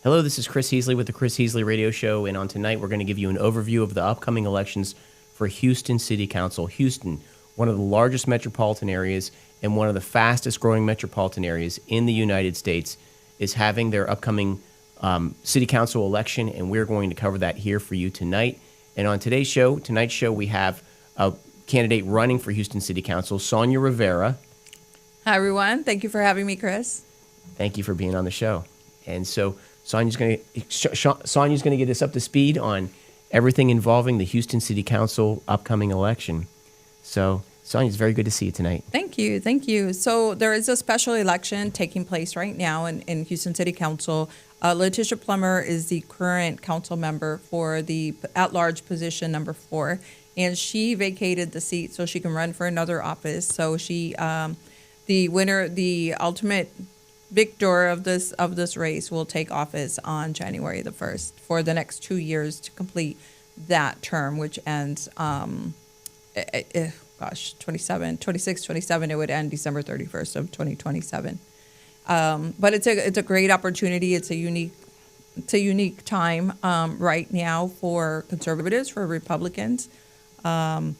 Hello, this is Chris Heasley with the Chris Heasley Radio Show, and on tonight we're going to give you an overview of the upcoming elections for Houston City Council. Houston, one of the largest metropolitan areas and one of the fastest growing metropolitan areas in the United States, is having their upcoming City Council election, and we're going to cover that here for you tonight. And on tonight's show, we have a candidate running for Houston City Council, Sonia Rivera. Hi, everyone. Thank you for having me, Chris. Thank you for being on the show. And so Sonia's going to get us up to speed on everything involving the Houston City Council upcoming election. So, Sonia, it's very good to see you tonight. Thank you. Thank you. So there is a special election taking place right now in Houston City Council. Letitia Plummer is the current council member for the at-large position number 4, and she vacated the seat so she can run for another office. So she, the ultimate victor of this race will take office on January the 1st for the next 2 years to complete that term, which ends 27, it would end December 31st of 2027. But it's a great opportunity. It's a unique time right now for conservatives, for Republicans. I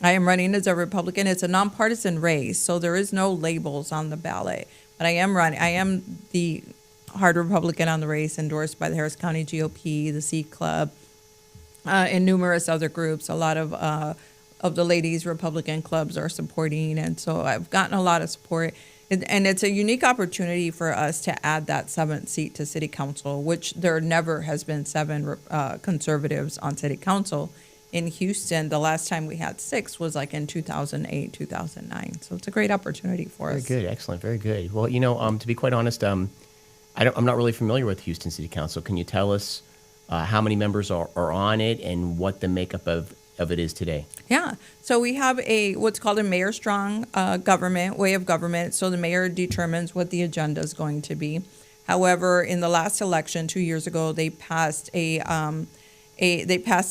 am running as a Republican. It's a nonpartisan race, so there is no labels on the ballot. But I am running. I am the hard Republican on the race, endorsed by the Harris County GOP, the C Club, and numerous other groups. A lot of the ladies' Republican clubs are supporting, and so I've gotten a lot of support. And it's a unique opportunity for us to add that 7th seat to City Council, which there never has been 7 conservatives on City Council. In Houston, the last time we had 6 was like in 2008, 2009. So it's a great opportunity for us. Very good. Excellent. Very good. Well, to be quite honest, I'm not really familiar with Houston City Council. Can you tell us how many members are on it and what the makeup of it is today? Yeah. So we have what's called a mayor-strong way of government. So the mayor determines what the agenda is going to be. However, in the last election 2 years ago, they passed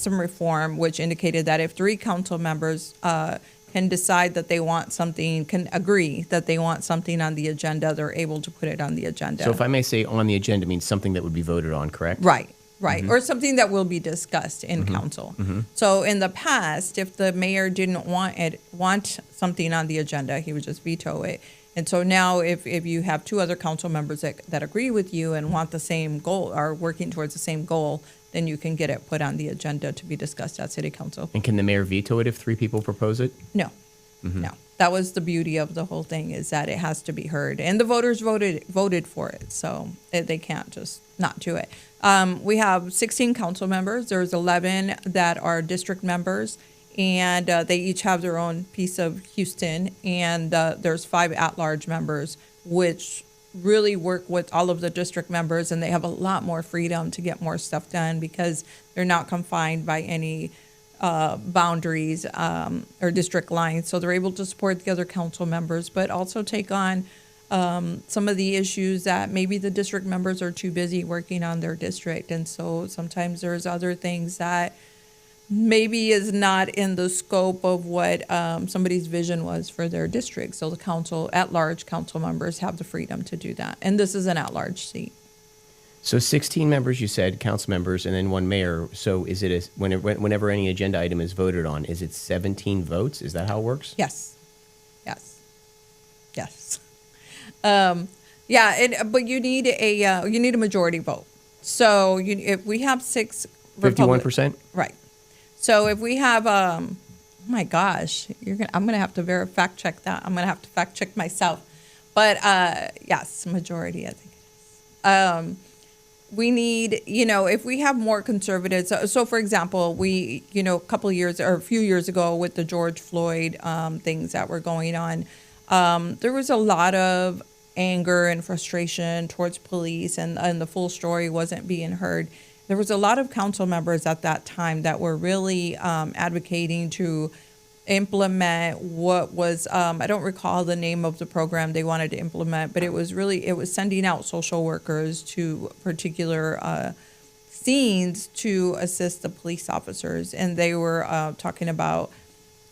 some reform which indicated that if 3 council members can decide that they want something, can agree that they want something on the agenda, they're able to put it on the agenda. So if I may say, on the agenda means something that would be voted on, correct? Right. Mm-hmm. Or something that will be discussed in council. Mm-hmm. So in the past, if the mayor didn't want something on the agenda, he would just veto it. And so now if you have 2 other council members that agree with you and want the same goal, are working towards the same goal, then you can get it put on the agenda to be discussed at City Council. And can the mayor veto it if 3 people propose it? No. Mm-hmm. No. That was the beauty of the whole thing, is that it has to be heard. And the voters voted for it, so they can't just not do it. We have 16 council members. There's 11 that are district members, and they each have their own piece of Houston. And there's 5 at-large members, which really work with all of the district members, and they have a lot more freedom to get more stuff done because they're not confined by any boundaries or district lines. So they're able to support the other council members, but also take on some of the issues that maybe the district members are too busy working on their district. And so sometimes there's other things that maybe is not in the scope of what somebody's vision was for their district. So the at-large council members have the freedom to do that. And this is an at-large seat. So 16 members, you said, council members, and then 1 mayor. So is it whenever any agenda item is voted on, is it 17 votes? Is that how it works? Yes. But you need a majority vote. So if we have 6 51%? Right. So if we have oh my gosh, I'm gonna have to fact check that. I'm gonna have to fact check myself. But yes, majority, I think it is. We need, if we have more conservatives. So for example, a few years ago with the George Floyd things that were going on, there was a lot of anger and frustration towards police, and the full story wasn't being heard. There was a lot of council members at that time that were really advocating to implement what was, I don't recall the name of the program they wanted to implement, but it was sending out social workers to particular scenes to assist the police officers. And they were talking about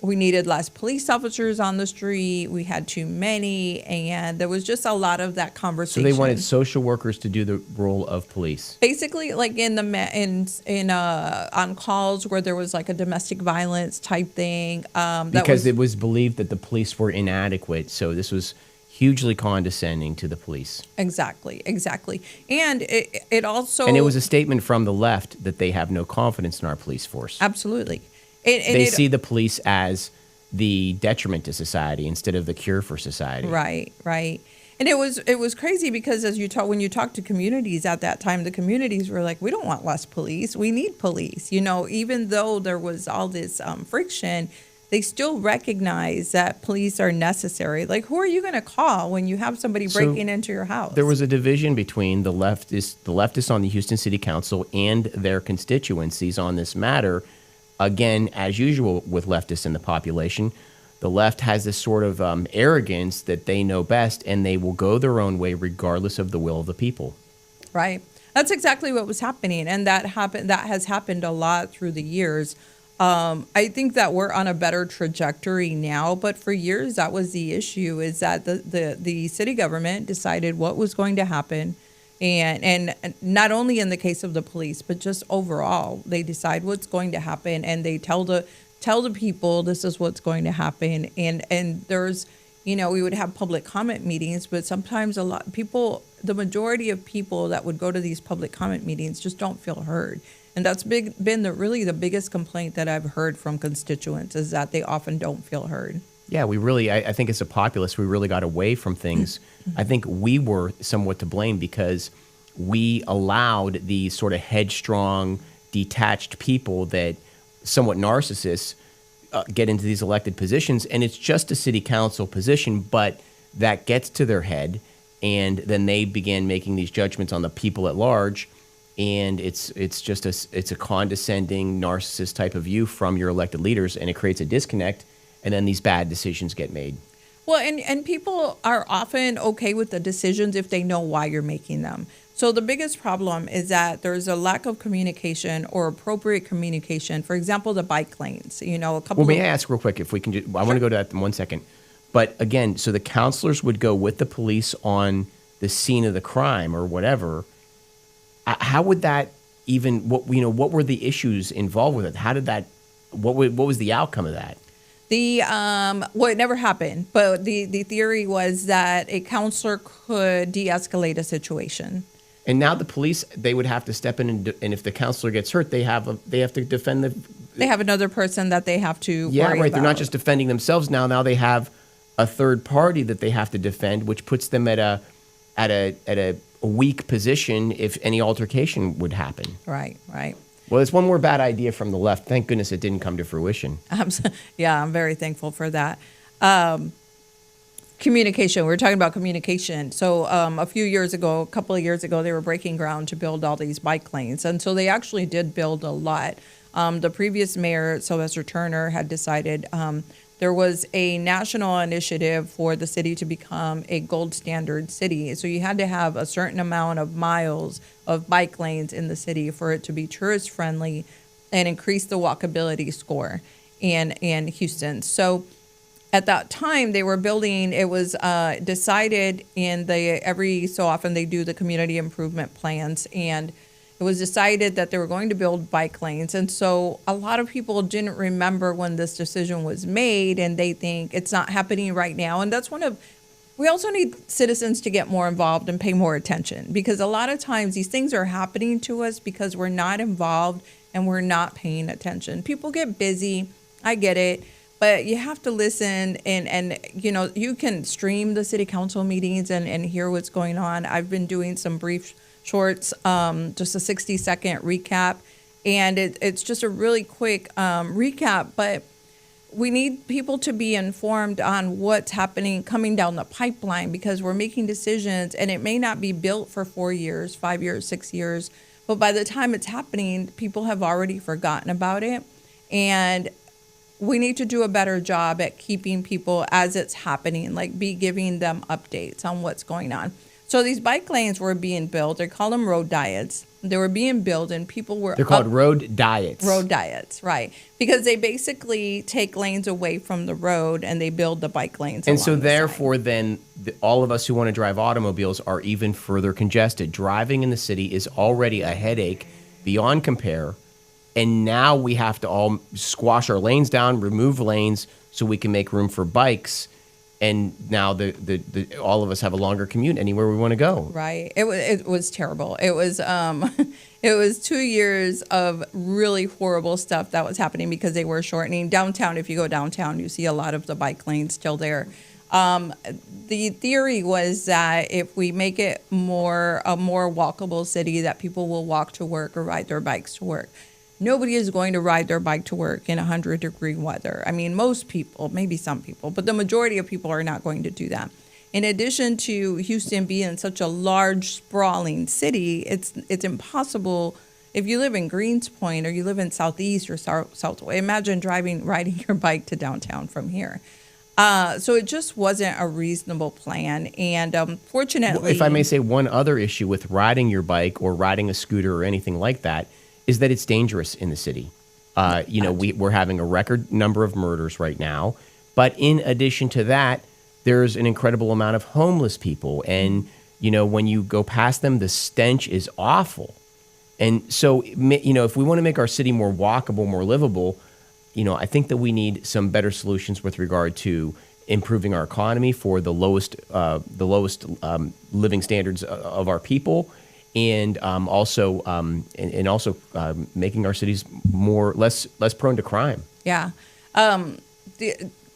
we needed less police officers on the street. We had too many, and there was just a lot of that So conversation. they wanted social workers to do the role of police. Basically, like on calls where there was like a domestic violence type thing. Because it was believed that the police were inadequate. So this was hugely condescending to the police. Exactly. And it also... And it was a statement from the left that they have no confidence in our police force. Absolutely. They see the police as the detriment to society instead of the cure for society. Right. And it was crazy because when you talk to communities at that time, the communities were like, we don't want less police. We need police. Even though there was all this friction, they still recognize that police are necessary. Like, who are you going to call when you have somebody breaking into your house? There was a division between the leftists on the Houston City Council and their constituencies on this matter. Again, as usual with leftists in the population, the left has this sort of arrogance that they know best, and they will go their own way regardless of the will of the people. Right. That's exactly what was happening, and that has happened a lot through the years. I think that we're on a better trajectory now, but for years that was the issue, is that the city government decided what was going to happen, and not only in the case of the police, but just overall, they decide what's going to happen, and they tell the people this is what's going to happen, and there's, we would have public comment meetings, but sometimes the majority of people that would go to these public comment meetings just don't feel heard. And that's been the biggest complaint that I've heard from constituents, is that they often don't feel heard. Yeah, I think as a populace, we really got away from things. I think we were somewhat to blame because we allowed these sort of headstrong, detached people that somewhat narcissists get into these elected positions. And it's just a city council position, but that gets to their head. And then they begin making these judgments on the people at large. And it's a condescending, narcissist type of view from your elected leaders, and it creates a disconnect, and then these bad decisions get made. Well, and people are often okay with the decisions if they know why you're making them. So the biggest problem is that there's a lack of communication or appropriate communication. For example, the bike lanes. Well, may I ask real quick if we can? I want to go to that in 1 second. But again, so the counselors would go with the police on the scene of the crime or whatever. How would that even? What were the issues involved with it? How did that? What was the outcome of that? It never happened, but the theory was that a counselor could de-escalate a situation. And now the police, they would have to step in, and if the counselor gets hurt, they have to defend the. They have another person that they have to. Yeah, worry right. about. They're not just defending themselves now. Now they have a third party that they have to defend, which puts them at a weak position if any altercation would happen. Right. Well, it's one more bad idea from the left. Thank goodness it didn't come to fruition. I'm very thankful for that. Communication. We're talking about communication. So a couple of years ago, they were breaking ground to build all these bike lanes. And so they actually did build a lot. The previous mayor, Sylvester Turner, had decided there was a national initiative for the city to become a gold standard city. So you had to have a certain amount of miles of bike lanes in the city for it to be tourist friendly and increase the walkability score in Houston. So at that time they were building, it was decided every so often they do the community improvement plans, and it was decided that they were going to build bike lanes. And so a lot of people didn't remember when this decision was made, and they think it's not happening right now. And we also need citizens to get more involved and pay more attention, because a lot of times these things are happening to us because we're not involved and we're not paying attention. People get busy. I get it. But you have to listen, and you can stream the city council meetings and hear what's going on. I've been doing some brief shorts, just a 60-second recap, and it's just a really quick recap, but we need people to be informed on what's happening coming down the pipeline, because we're making decisions, and it may not be built for 4 years, 5 years, 6 years, but by the time it's happening, people have already forgotten about it, and we need to do a better job at keeping people as it's happening, like giving them updates on what's going on. So these bike lanes were being built. They call them road diets. They were being built, and people were They're called road diets. road diets, right? Because they basically take lanes away from the road and they build the bike lanes. And so along the side. therefore, then all of us who want to drive automobiles are even further congested. Driving in the city is already a headache beyond compare. And now we have to all squash our lanes down, remove lanes so we can make room for bikes. And now the all of us have a longer commute anywhere we want to go. Right. It was terrible. It was it was 2 years of really horrible stuff that was happening because they were shortening downtown. If you go downtown, you see a lot of the bike lanes still there. The theory was that if we make it a more walkable city, that people will walk to work or ride their bikes to work. Nobody is going to ride their bike to work in 100-degree weather. I mean, most people, maybe some people, but the majority of people are not going to do that. In addition to Houston being such a large, sprawling city, it's impossible. If you live in Greenspoint or you live in Southeast or Southwest, imagine riding your bike to downtown from here. So it just wasn't a reasonable plan. And fortunately... Well, if I may say, one other issue with riding your bike or riding a scooter or anything like that is that it's dangerous in the city. We're having a record number of murders right now. But in addition to that, there's an incredible amount of homeless people. And, when you go past them, the stench is awful. And so, if we want to make our city more walkable, more livable, I think that we need some better solutions with regard to improving our economy for the lowest living standards of our people. And also making our cities less prone to crime. Yeah.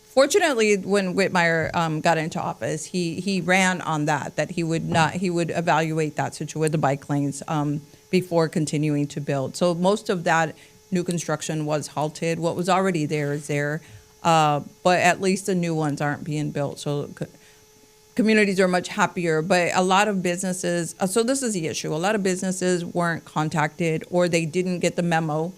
Fortunately, when Whitmire got into office, he ran on that he would evaluate that situation with the bike lanes before continuing to build. So most of that new construction was halted. What was already there is there, but at least the new ones aren't being built. So communities are much happier, but a lot of businesses, so this is the issue. A lot of businesses weren't contacted or they didn't get the memo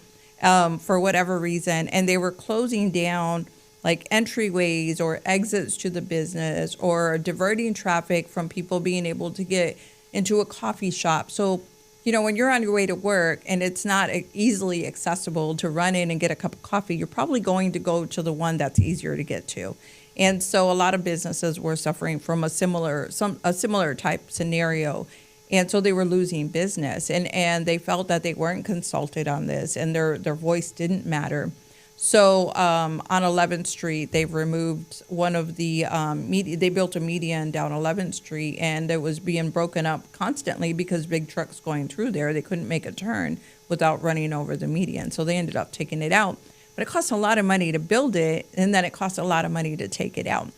for whatever reason, and they were closing down like entryways or exits to the business or diverting traffic from people being able to get into a coffee shop. So, when you're on your way to work and it's not easily accessible to run in and get a cup of coffee, you're probably going to go to the one that's easier to get to. And so a lot of businesses were suffering from a similar type scenario. And so they were losing business and they felt that they weren't consulted on this and their voice didn't matter. So on 11th Street, they've removed one of the they built a median down 11th Street and it was being broken up constantly because big trucks going through there, they couldn't make a turn without running over the median. So they ended up taking it out. But it costs a lot of money to build it, and then it costs a lot of money to take it out.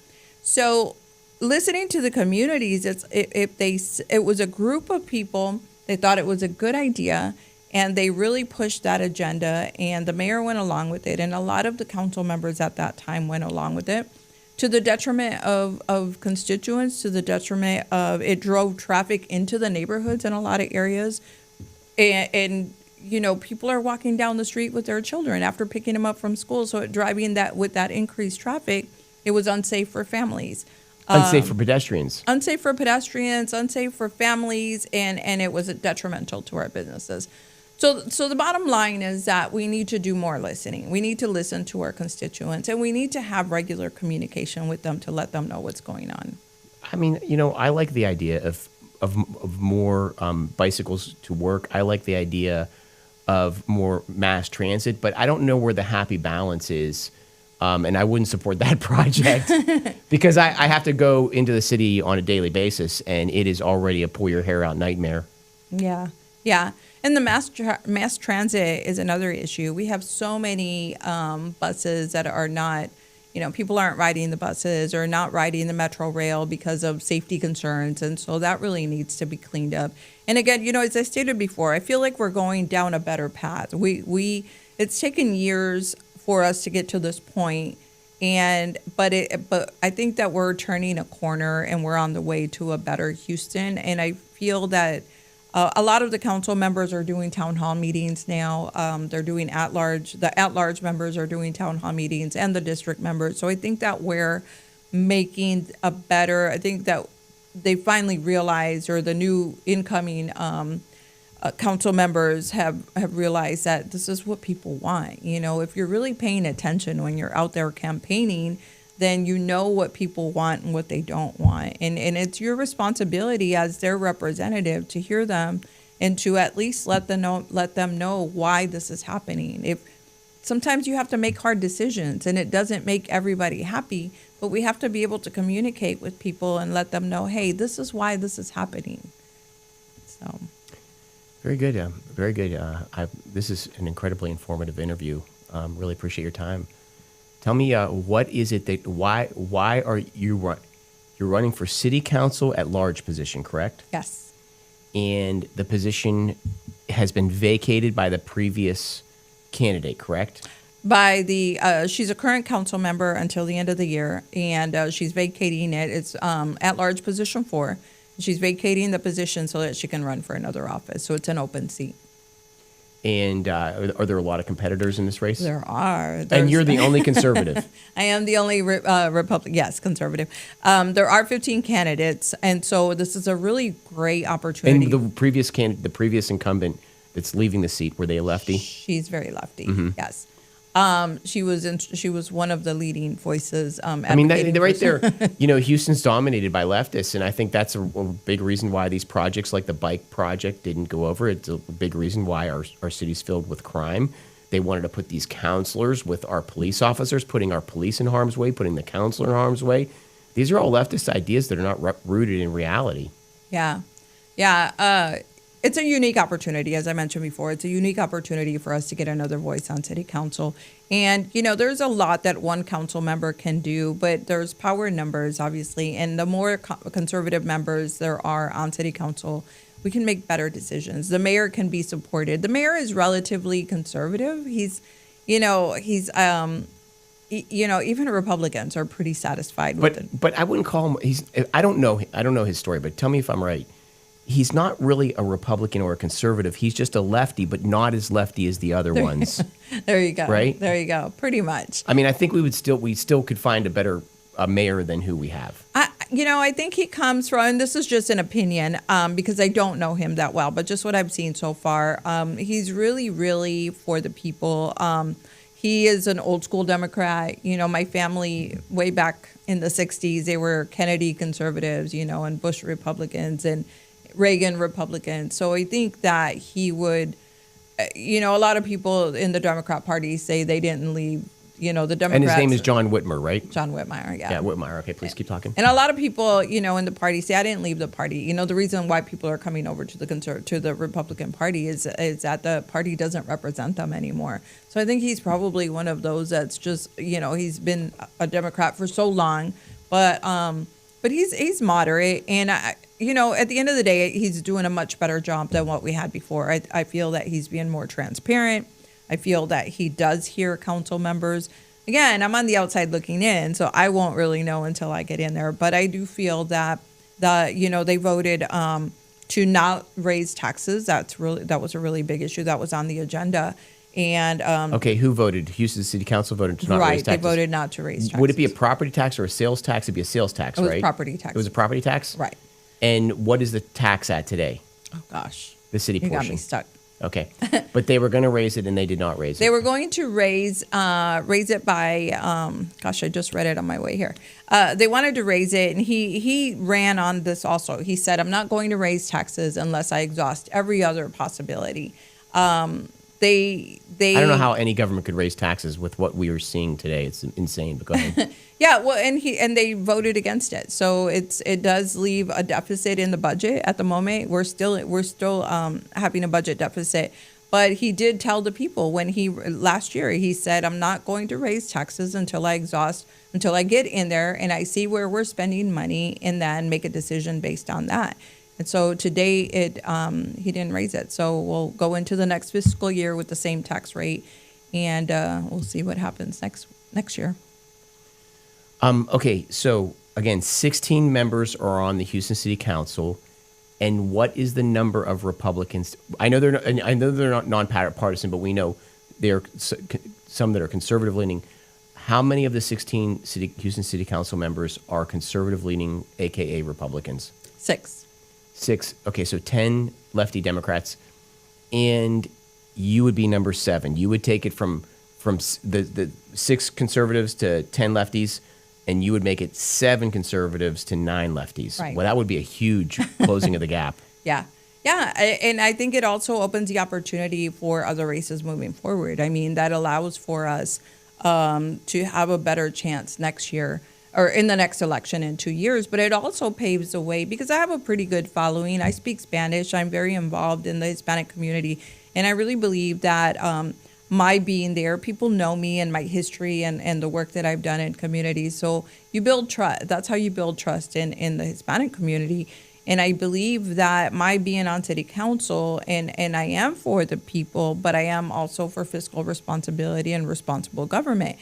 So listening to the communities, it was a group of people, they thought it was a good idea, and they really pushed that agenda, and the mayor went along with it, and a lot of the council members at that time went along with it, to the detriment of constituents, to the detriment of it drove traffic into the neighborhoods in a lot of areas, and people are walking down the street with their children after picking them up from school. So driving with that increased traffic, it was unsafe for families. Unsafe for pedestrians. Unsafe for pedestrians, unsafe for families, and it was detrimental to our businesses. So the bottom line is that we need to do more listening. We need to listen to our constituents, and we need to have regular communication with them to let them know what's going on. I mean, I like the idea of more bicycles to work. I like the idea of more mass transit, but I don't know where the happy balance is. And I wouldn't support that project because I have to go into the city on a daily basis, and it is already a pull your hair out nightmare. Yeah. And the mass transit is another issue. We have so many buses that are not, people aren't riding the buses or not riding the Metro Rail because of safety concerns. And so that really needs to be cleaned up. And again, as I stated before, I feel like we're going down a better path. It's taken years for us to get to this point, but I think that we're turning a corner and we're on the way to a better Houston. And I feel that a lot of the council members are doing town hall meetings now. They're doing the at-large members are doing town hall meetings and the district members. So I think that we're making I think that they finally realized, or the new incoming council members have realized that this is what people want. You know, if you're really paying attention when you're out there campaigning, then you know what people want and what they don't want. And it's your responsibility as their representative to hear them and to at least let them know why this is happening. If sometimes you have to make hard decisions and it doesn't make everybody happy, but we have to be able to communicate with people and let them know, hey, this is why this is happening. So. Very good. Very good. This is an incredibly informative interview. Really appreciate your time. Tell me, what is it that why are you're running for city council at large position, correct? Yes. And the position has been vacated by the previous candidate, correct? By the she's a current council member until the end of the year, and she's vacating it. It's at large position 4. She's vacating the position so that she can run for another office. So it's an open seat. And are there a lot of competitors in this race? There are. And you're the only conservative. I am the only Republican. Yes, conservative. There are 15 candidates, and so this is a really great opportunity. And the previous incumbent that's leaving the seat, were they a lefty? She's very lefty. Yes. She was one of the leading voices. I mean, right there, Houston's dominated by leftists, and I think that's a big reason why these projects like the bike project didn't go over. It's a big reason why our city's filled with crime. They wanted to put these counselors with our police officers, putting our police in harm's way, putting the counselor in harm's way. These are all leftist ideas that are not rooted in reality. Yeah. It's a unique opportunity, as I mentioned before. It's a unique opportunity for us to get another voice on city council. And, there's a lot that one council member can do, but there's power in numbers, obviously. And the more conservative members there are on city council, we can make better decisions. The mayor can be supported. The mayor is relatively conservative. Even Republicans are pretty satisfied with it. But I wouldn't call him, I don't know his story, but tell me if I'm right. He's not really a Republican or a conservative. He's just a lefty, but not as lefty as the other ones. There you go. Right? There you go. Pretty much. I mean, I think we still could find a better mayor than who we have. I think he comes from, and this is just an opinion, because I don't know him that well, but just what I've seen so far, he's really, really for the people. He is an old school Democrat. My family, way back in the 60s, they were Kennedy conservatives, and Bush Republicans, and Reagan Republicans. So I think that he would, a lot of people in the Democrat Party say they didn't leave, the Democrats. And his name is John Whitmer, right? John Whitmer, yeah. Yeah, Whitmer. Okay, please keep talking. And a lot of people, in the party say, I didn't leave the party. The reason why people are coming over to the Republican Party is that the party doesn't represent them anymore. So I think he's probably one of those that's just, he's been a Democrat for so long, but he's moderate, and at the end of the day, he's doing a much better job than what we had before. I feel that he's being more transparent. I feel that he does hear council members. Again, I'm on the outside looking in, so I won't really know until I get in there. But I do feel that they voted to not raise taxes. That was a really big issue that was on the agenda. And okay, who voted? Houston City Council voted to not raise taxes. Right, they voted not to raise taxes. Would it be a property tax or a sales tax? It'd be a sales tax, right? It was property tax. It was a property tax? Right. And what is the tax at today? Oh, gosh. The city portion. You got me stuck. Okay. But they were going to raise it, and they did not raise it. They were going to raise it by, gosh, I just read it on my way here. They wanted to raise it, and he ran on this also. He said, I'm not going to raise taxes unless I exhaust every other possibility. I don't know how any government could raise taxes with what we are seeing today. It's insane, but go ahead. Yeah, well, and they voted against it. So it does leave a deficit in the budget at the moment. We're still having a budget deficit. But he did tell the people last year, he said, I'm not going to raise taxes until I get in there and I see where we're spending money and then make a decision based on that. And so today he didn't raise it. So we'll go into the next fiscal year with the same tax rate, and we'll see what happens next year. Okay, so again, 16 members are on the Houston City Council, and what is the number of Republicans? I know they're not nonpartisan, but we know there are some that are conservative leaning. How many of the 16 Houston City Council members are conservative leaning, aka Republicans? 6. 6. Okay, so 10 lefty Democrats, and you would be number 7. You would take it from the 6 conservatives to 10 lefties, and you would make it 7 conservatives to 9 lefties. Right. Well, that would be a huge closing of the gap. Yeah. Yeah. And I think it also opens the opportunity for other races moving forward. I mean, that allows for us to have a better chance next year or in the next election in 2 years. But it also paves the way because I have a pretty good following. I speak Spanish. I'm very involved in the Hispanic community. And I really believe that my being there, people know me and my history and the work that I've done in communities. So you build trust. That's how you build trust in the Hispanic community. And I believe that my being on city council, and I am for the people, but I am also for fiscal responsibility and responsible government.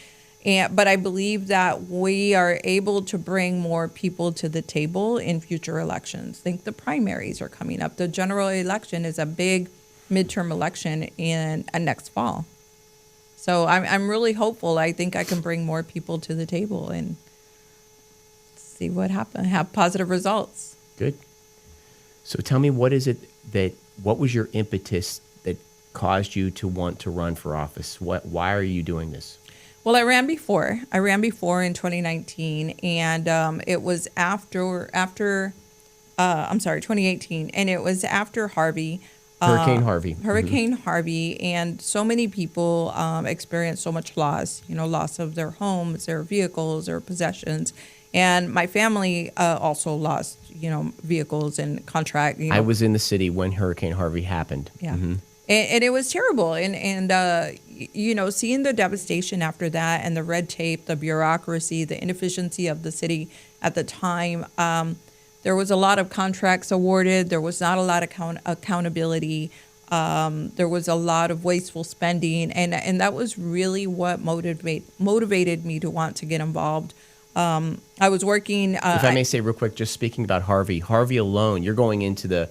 But I believe that we are able to bring more people to the table in future elections. I think the primaries are coming up. The general election is a big midterm election in next fall. So I'm really hopeful. I think I can bring more people to the table and see what happens, have positive results. Good. So tell me, what was your impetus that caused you to want to run for office? Why are you doing this? Well, I ran before. In 2019, and it was after 2018, and it was after Harvey. Hurricane Harvey, and so many people experienced so much loss, loss of their homes, their vehicles, their possessions. And my family also lost, vehicles and contract. I was in the city when Hurricane Harvey happened. Yeah. Mm-hmm. And it was terrible. And seeing the devastation after that and the red tape, the bureaucracy, the inefficiency of the city at the time, there was a lot of contracts awarded. There was not a lot of accountability. There was a lot of wasteful spending. And that was really what motivated me to want to get involved. I was working. If I may say real quick, just speaking about Harvey alone, you're going into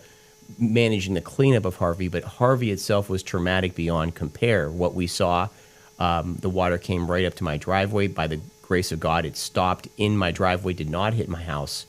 managing the cleanup of Harvey, but Harvey itself was traumatic beyond compare. What we saw, the water came right up to my driveway. By the grace of God, it stopped in my driveway, did not hit my house.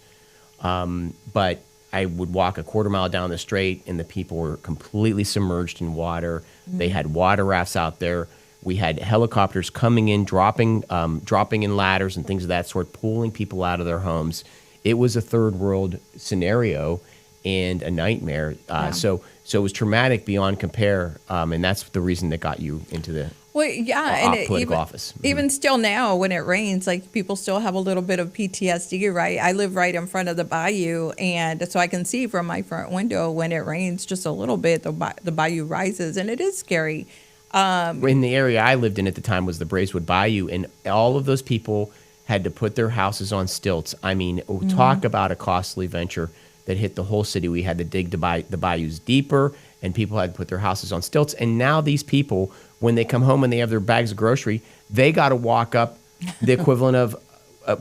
But I would walk a quarter mile down the street, and the people were completely submerged in water. Mm-hmm. They had water rafts out there. We had helicopters coming in, dropping in ladders and things of that sort, pulling people out of their homes. It was a third world scenario and a nightmare. So it was traumatic beyond compare, and that's the reason that got you into the political office. Mm-hmm. Even still now, when it rains, like people still have a little bit of PTSD, right? I live right in front of the bayou, and so I can see from my front window when it rains just a little bit, the bayou rises, and it is scary. In the area I lived in at the time was the Braeswood Bayou, and all of those people had to put their houses on stilts. I mean, talk about a costly venture that hit the whole city. We had to dig the bayous deeper, and people had to put their houses on stilts. And now these people, when they come home and they have their bags of grocery, they got to walk up the equivalent of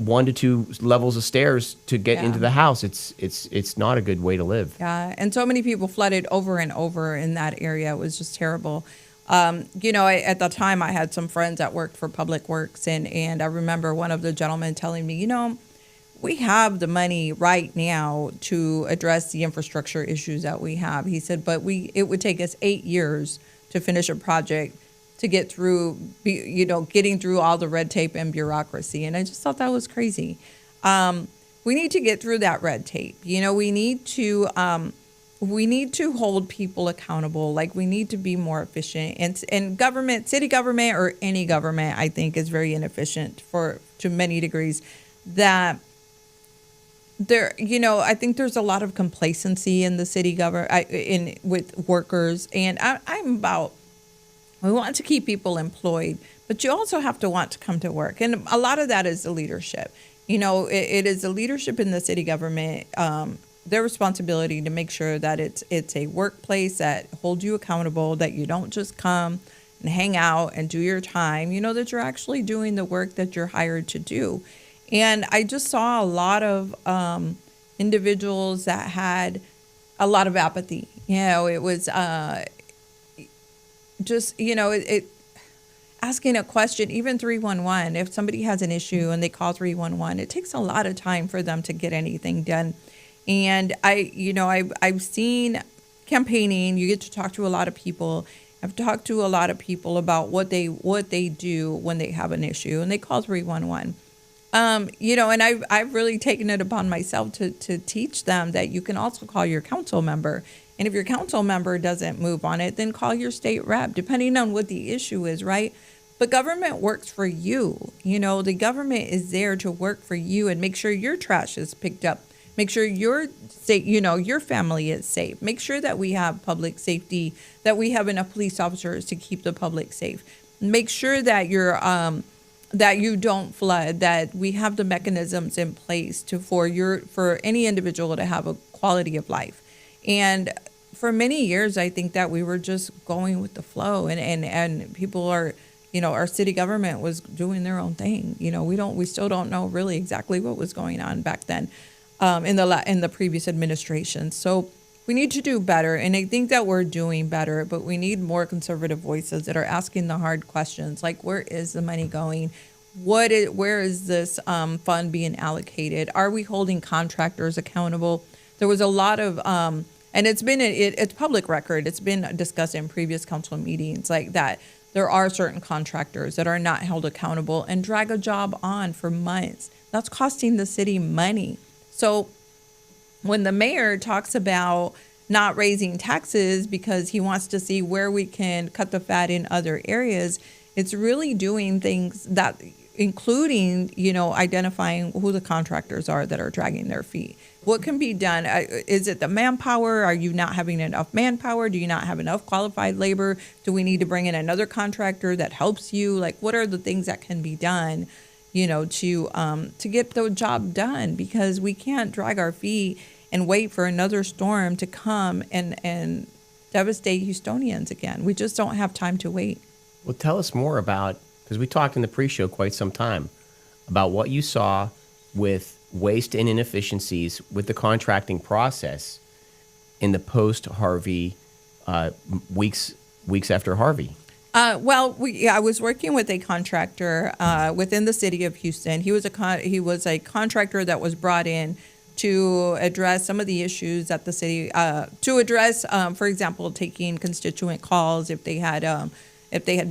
1 to 2 levels of stairs to get into the house. It's not a good way to live. Yeah, and so many people flooded over and over in that area. It was just terrible. At the time, I had some friends that worked for Public Works, and I remember one of the gentlemen telling me, we have the money right now to address the infrastructure issues that we have. He said, but it would take us 8 years to finish a project to get through, getting through all the red tape and bureaucracy. And I just thought that was crazy. We need to get through that red tape. We need to hold people accountable. Like, we need to be more efficient. And government, city government or any government, I think, is very inefficient to many degrees. That I think there's a lot of complacency in the city government with workers. And we want to keep people employed, but you also have to want to come to work. And a lot of that is the leadership. It is the leadership in the city government, their responsibility to make sure that it's a workplace that holds you accountable, that you don't just come and hang out and do your time, that you're actually doing the work that you're hired to do. And I just saw a lot of individuals that had a lot of apathy. It was asking a question, even 311, if somebody has an issue and they call 311, it takes a lot of time for them to get anything done. And I've seen campaigning. You get to talk to a lot of people. I've talked to a lot of people about what they do when they have an issue, and they call 311. And I've really taken it upon myself to teach them that you can also call your council member. And if your council member doesn't move on it, then call your state rep, depending on what the issue is, right? But government works for you. The government is there to work for you and make sure your trash is picked up. Make sure your family is safe. Make sure that we have public safety, that we have enough police officers to keep the public safe. Make sure that that you don't flood, that we have the mechanisms in place for any individual to have a quality of life. And for many years, I think that we were just going with the flow, and people are, our city government was doing their own thing. We still don't know really exactly what was going on back then, in the previous administration. So we need to do better, and I think that we're doing better, but we need more conservative voices that are asking the hard questions, like where is the money going? Where is this fund being allocated? Are we holding contractors accountable? There was a lot of, and it's public record. It's been discussed in previous council meetings like that. There are certain contractors that are not held accountable and drag a job on for months. That's costing the city money. So when the mayor talks about not raising taxes because he wants to see where we can cut the fat in other areas, it's really doing things that, including, identifying who the contractors are that are dragging their feet. What can be done? Is it the manpower? Are you not having enough manpower? Do you not have enough qualified labor? Do we need to bring in another contractor that helps you? Like, what are the things that can be done, to get the job done? Because we can't drag our feet and wait for another storm to come and devastate Houstonians again. We just don't have time to wait. Well, tell us more about, because we talked in the pre-show quite some time about what you saw with waste and inefficiencies with the contracting process in the post-Harvey weeks after Harvey. I was working with a contractor within the city of Houston. He was a contractor that was brought in to address some of the issues that the city, to address, for example, taking constituent calls if they had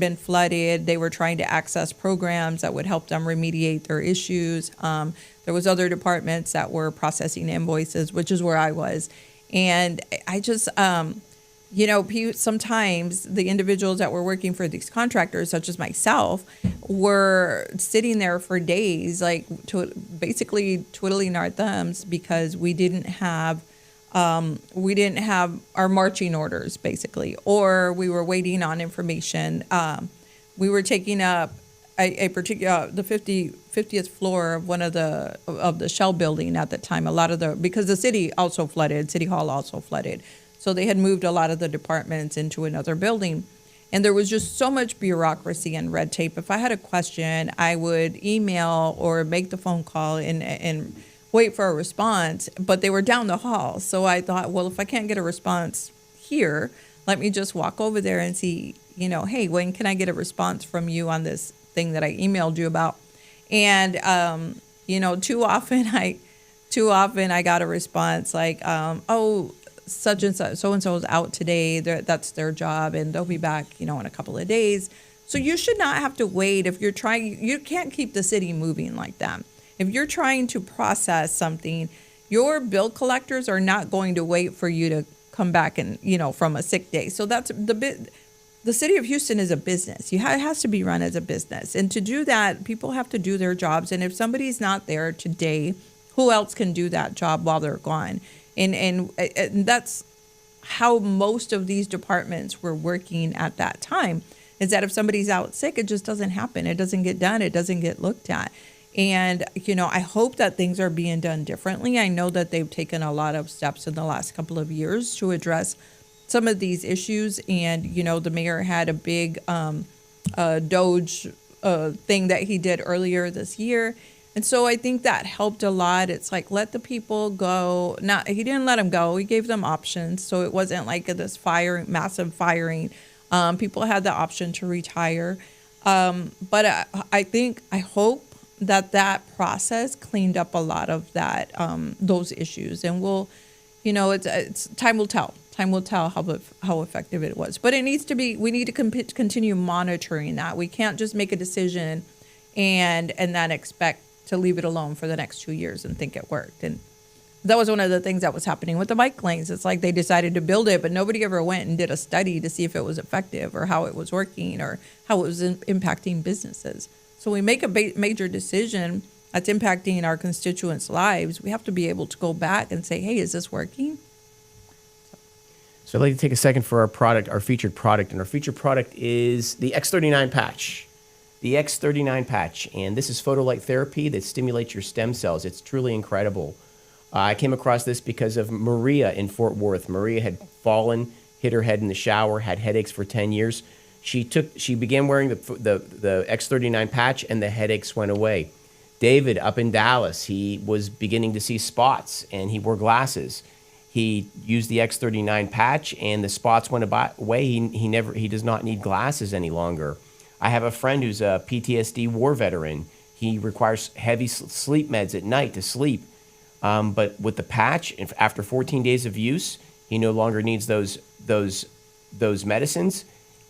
been flooded. They were trying to access programs that would help them remediate their issues. There was other departments that were processing invoices, which is where I was. And I just, sometimes the individuals that were working for these contractors, such as myself, were sitting there for days, basically twiddling our thumbs because we didn't have our marching orders, basically, or we were waiting on information. We were taking up a particular the 50th floor of one of the Shell building at the time. Because the city also flooded, City Hall also flooded, so they had moved a lot of the departments into another building, and there was just so much bureaucracy and red tape. If I had a question, I would email or make the phone call and wait for a response, but they were down the hall. So I thought, well, if I can't get a response here, let me just walk over there and see, hey, when can I get a response from you on this thing that I emailed you about? And, too often I got a response like, oh, such and such, so-and-so is out today. That's their job, and they'll be back, in a couple of days. So you should not have to wait if you're trying. You can't keep the city moving like that. If you're trying to process something, your bill collectors are not going to wait for you to come back and, from a sick day. So that's the city of Houston is a business. It has to be run as a business. And to do that, people have to do their jobs. And if somebody's not there today, who else can do that job while they're gone? And that's how most of these departments were working at that time, is that if somebody's out sick, it just doesn't happen. It doesn't get done. It doesn't get looked at. And, I hope that things are being done differently. I know that they've taken a lot of steps in the last couple of years to address some of these issues. And, the mayor had a big Doge thing that he did earlier this year. And so I think that helped a lot. It's like, let the people go. He didn't let them go. He gave them options. So it wasn't like this massive firing. People had the option to retire. But I hope that process cleaned up a lot of that those issues, and it's time will tell. Time will tell how effective it was, but it needs to be. We need to continue monitoring that. We can't just make a decision and then expect to leave it alone for the next 2 years and think it worked. And that was one of the things that was happening with the bike lanes. It's like they decided to build it, but nobody ever went and did a study to see if it was effective or how it was working or how it was impacting businesses. So we make a major decision that's impacting our constituents' lives. We have to be able to go back and say, hey, is this working? So I'd like to take a second for our product, our featured product. And our featured product is the X39 patch. The X39 patch. And this is photolight therapy that stimulates your stem cells. It's truly incredible. I came across this because of Maria in Fort Worth. Maria had fallen, hit her head in the shower, had headaches for 10 years. She began wearing the X39 patch, and the headaches went away. David up in Dallas, he was beginning to see spots, and he wore glasses. He used the X39 patch, and the spots went away. He does not need glasses any longer. I have a friend who's a PTSD war veteran. He requires heavy sleep meds at night to sleep. But with the patch, after 14 days of use, he no longer needs those medicines,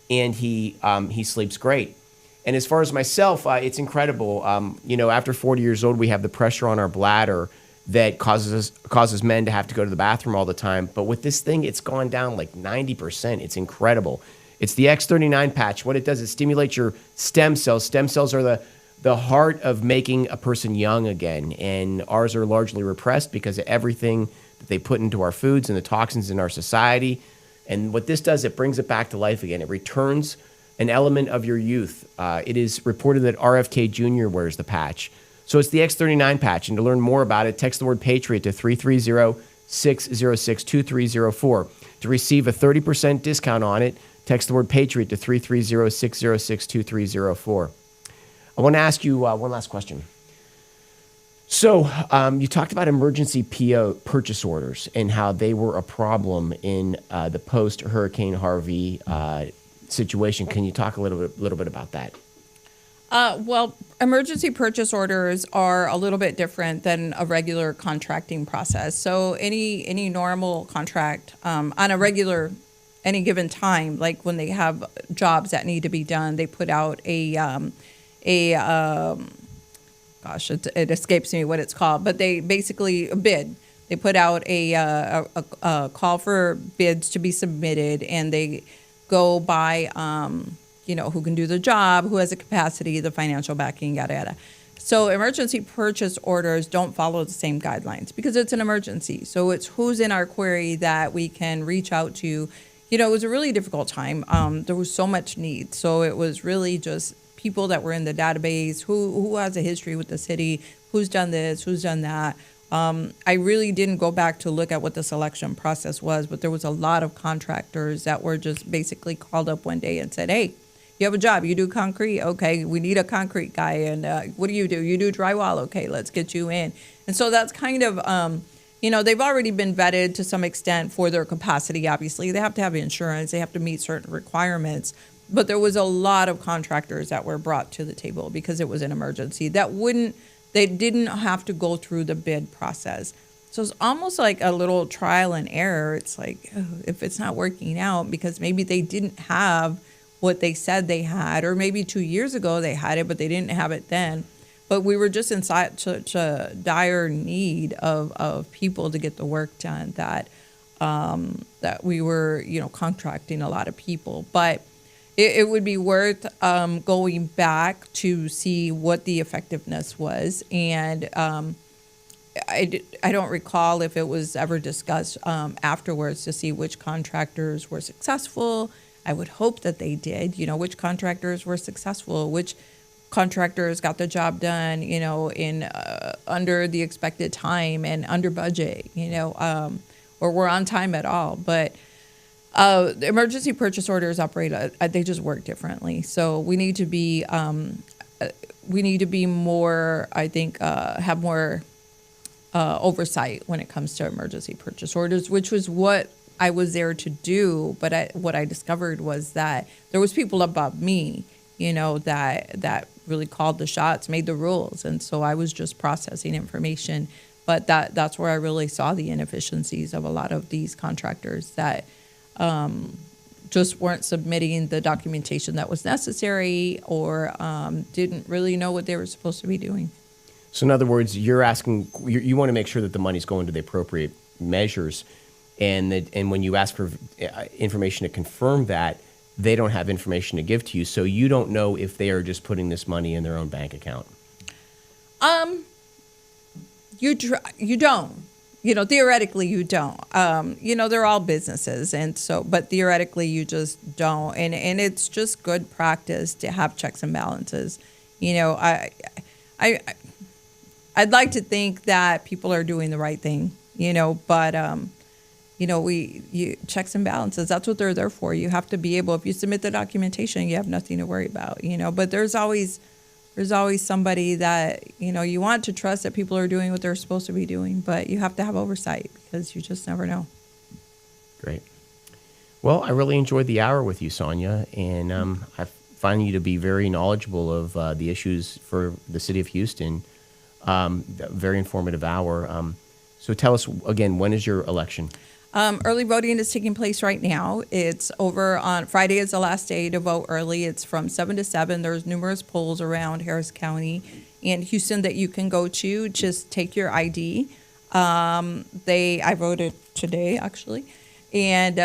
and he sleeps great. And as far as myself, it's incredible. After 40 years old, we have the pressure on our bladder that causes men to have to go to the bathroom all the time. But with this thing, it's gone down like 90%. It's incredible. It's the X39 patch. What it does is stimulate your stem cells. Stem cells are the heart of making a person young again. And ours are largely repressed because of everything that they put into our foods and the toxins in our society. And what this does, it brings it back to life again. It returns an element of your youth. It is reported that RFK Jr. wears the patch. So it's the X39 patch. And to learn more about it, text the word Patriot to 330-606-2304. To receive a 30% discount on it, text the word Patriot to 330-606-2304. I want to ask you one last question. So you talked about emergency PO purchase orders and how they were a problem in the post-Hurricane Harvey situation. Can you talk a little bit about that? Well, emergency purchase orders are a little bit different than a regular contracting process. So any normal contract on any given time, like when they have jobs that need to be done, they put out it escapes me what it's called, but they basically a bid. They put out a call for bids to be submitted, and they go by who can do the job, who has the capacity, the financial backing, yada yada. So emergency purchase orders don't follow the same guidelines because it's an emergency. So it's who's in our query that we can reach out to. It was a really difficult time. There was so much need. So it was really just people that were in the database, who has a history with the city, who's done this, who's done that. I really didn't go back to look at what the selection process was, but there was a lot of contractors that were just basically called up one day and said, hey, you have a job, you do concrete? Okay, we need a concrete guy. And what do? You do drywall? Okay, let's get you in. And so that's kind of, they've already been vetted to some extent for their capacity, obviously. They have to have insurance. They have to meet certain requirements. But there was a lot of contractors that were brought to the table because it was an emergency. They didn't have to go through the bid process. So it's almost like a little trial and error. It's like, if it's not working out because maybe they didn't have what they said they had, or maybe 2 years ago they had it, but they didn't have it then. But we were just in such a dire need of people to get the work done that we were, contracting a lot of people. But it would be worth going back to see what the effectiveness was. And I don't recall if it was ever discussed afterwards to see which contractors were successful. I would hope that they did, which contractors were successful, which contractors got the job done, in under the expected time and under budget, or were on time at all. But the emergency purchase orders operate, they just work differently. So we need to be more, I think, have more oversight when it comes to emergency purchase orders, which was what I was there to do. But what I discovered was that there was people above me, that really called the shots, made the rules. And so I was just processing information. But that's where I really saw the inefficiencies of a lot of these contractors that just weren't submitting the documentation that was necessary, or didn't really know what they were supposed to be doing. So in other words, you're asking, you want to make sure that the money's going to the appropriate measures, and when you ask for information to confirm that, they don't have information to give to you, so you don't know if they are just putting this money in their own bank account. You don't. Theoretically you don't. They're all businesses, and so, but theoretically you just don't. And it's just good practice to have checks and balances. I'd like to think that people are doing the right thing, but checks and balances, that's what they're there for. You have to be able, if you submit the documentation, you have nothing to worry about, but there's always somebody that, you want to trust that people are doing what they're supposed to be doing, but you have to have oversight because you just never know. Great. Well, I really enjoyed the hour with you, Sonia, and I find you to be very knowledgeable of the issues for the city of Houston. Very informative hour. So tell us again, when is your election? Early voting is taking place right now. It's over on Friday is the last day to vote early. It's from 7 to 7. There's numerous polls around Harris County and Houston that you can go to. Just take your ID. I voted today, actually. And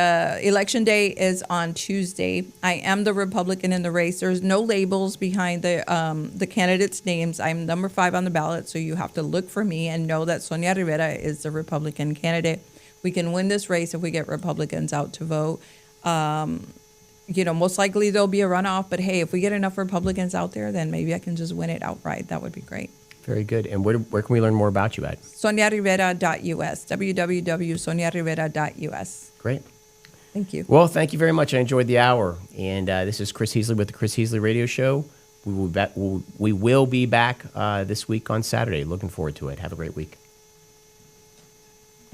election day is on Tuesday. I am the Republican in the race. There's no labels behind the candidates' names. I'm number 5 on the ballot, so you have to look for me and know that Sonia Rivera is the Republican candidate. We can win this race if we get Republicans out to vote. Most likely there'll be a runoff, but hey, if we get enough Republicans out there, then maybe I can just win it outright. That would be great. Very good. And where can we learn more about you at? SoniaRivera.us, www.soniarivera.us. Great. Thank you. Well, thank you very much. I enjoyed the hour. And this is Chris Heasley with the Chris Heasley Radio Show. We will be back this week on Saturday. Looking forward to it. Have a great week.